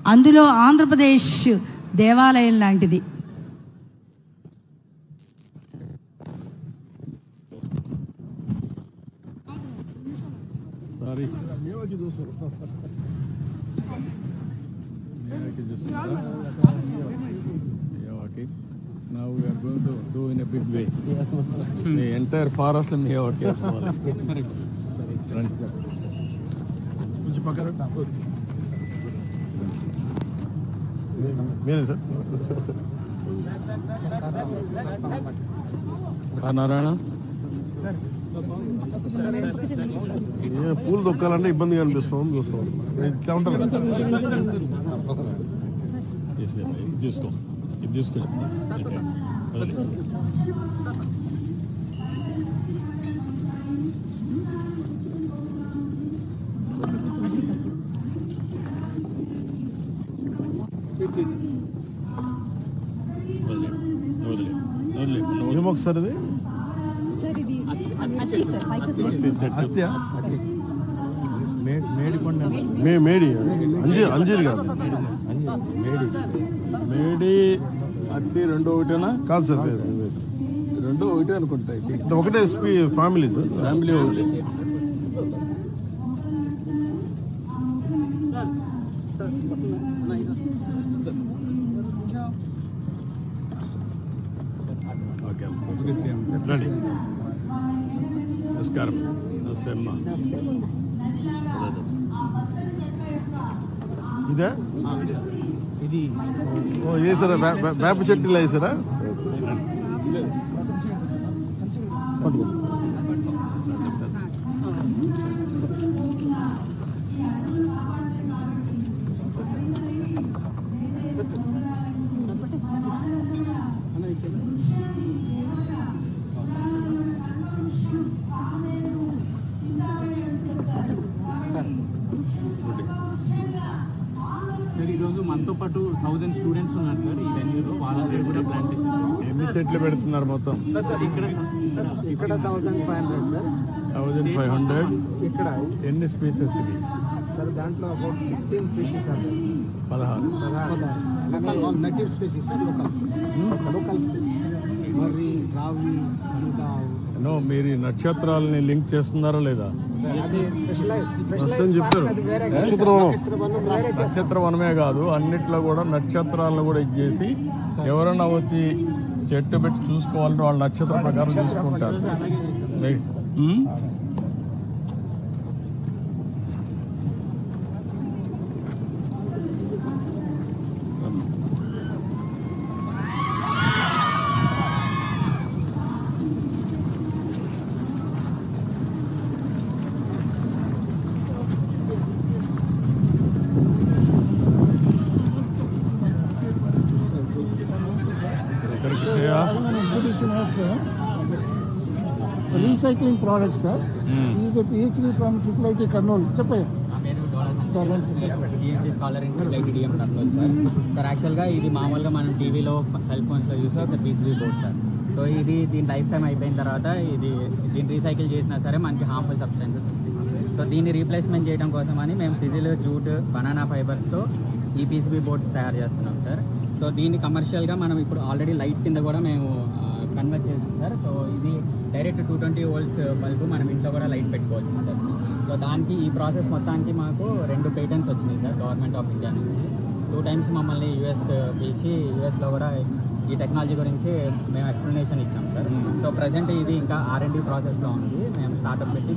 అందులో ఆంధ్రప్రదేశ్ దేవాలయం లాంటిది. Now we are going to do in a big way. The entire forest and Miyawaki. Narayana? పూలు దొక్కాలంటే ఇబ్బందిగా అనిపిస్తుంది. చూస్తాం ఇట్లా ఉంటారు. తీసుకో ఇది తీసుకో. ఏమొకసారి మేడి అంజీర్ కాదు, మేడి అట్టి రెండు ఒకటేనా? కాదు సార్, రెండు ఒకటే అనుకుంటాయి. ఒకటే ఫ్యామిలీ సార్, ఫ్యామిలీ ఒకటి. రెడీ. నమస్కారం. నమస్తే అమ్మా. ఇదే ఇది వేసారా? వేప చెట్టులో వేసారా? ఈరోజు మనతో పాటు 1000 స్టూడెంట్స్ ఉన్నారు సార్ ఈ వెన్యూలో. వాళ్ళ దగ్గర కూడా ప్లాంటేషన్. ఎన్ని చెట్లు పెడుతున్నారు మొత్తం? ఇక్కడ 1500 సార్. 1500. ఇక్కడ ఎన్ని స్పీసెస్ ఇవి సార్? దాంట్లో about 16 species sir. 16 native species sir. Local species మర్రి, రావి, నో. మీరు ఈ నక్షత్రాలని లింక్ చేస్తున్నారా లేదా? చెప్తారు. నక్షత్ర వనమే కాదు, అన్నిట్లో కూడా నక్షత్రాలను కూడా ఇచ్చేసి ఎవరైనా వచ్చి చెట్టు పెట్టి చూసుకోవాలంటే వాళ్ళ నక్షత్ర ప్రకారం చూసుకుంటారు. Recycling products, sir. He is a PhD from IIIT Karnool. చెప్పయ్య. Sir scholar in IIT Karnool sir. Sir యాక్చువల్గా ఇది మామూలుగా మనం టీవీలో, సెల్ ఫోన్స్లో యూస్ చేసే పీసీబీ బోర్డ్ సార్. సో ఇది దీని లైఫ్ టైం అయిపోయిన తర్వాత దీన్ని రీసైకిల్ చేసినా సరే మనకి హార్మ్ఫుల్ సబ్స్టెన్సెస్ వస్తాయి. సో దీన్ని రీప్లేస్మెంట్ చేయడం కోసమని మేము సిజిల్, జూట్, బనానా ఫైబర్స్తో ఈ పీసీబీ బోర్డ్స్ తయారు చేస్తున్నాం సార్. సో దీన్ని కమర్షియల్గా మనం ఇప్పుడు ఆల్రెడీ లైట్ కింద కూడా మేము కన్వర్ట్ చేసాం సార్. సో ఇది డైరెక్ట్ 220 volts బల్బు మనం ఇంట్లో కూడా లైట్ పెట్టుకోవచ్చు సార్. సో దానికి ఈ ప్రాసెస్ మొత్తానికి మాకు 2 పేటెంట్స్ వచ్చినాయి సార్ గవర్నమెంట్ ఆఫ్ ఇండియా నుంచి. 2 times మమ్మల్ని యూఎస్ పిలిచి యూఎస్లో కూడా ఈ టెక్నాలజీ గురించి మేము ఎక్స్ప్లెనేషన్ ఇచ్చాం సార్. సో ప్రజెంట్ ఇది ఇంకా R&D ప్రాసెస్లో ఉంది. మేము స్టార్ట్అప్ పెట్టి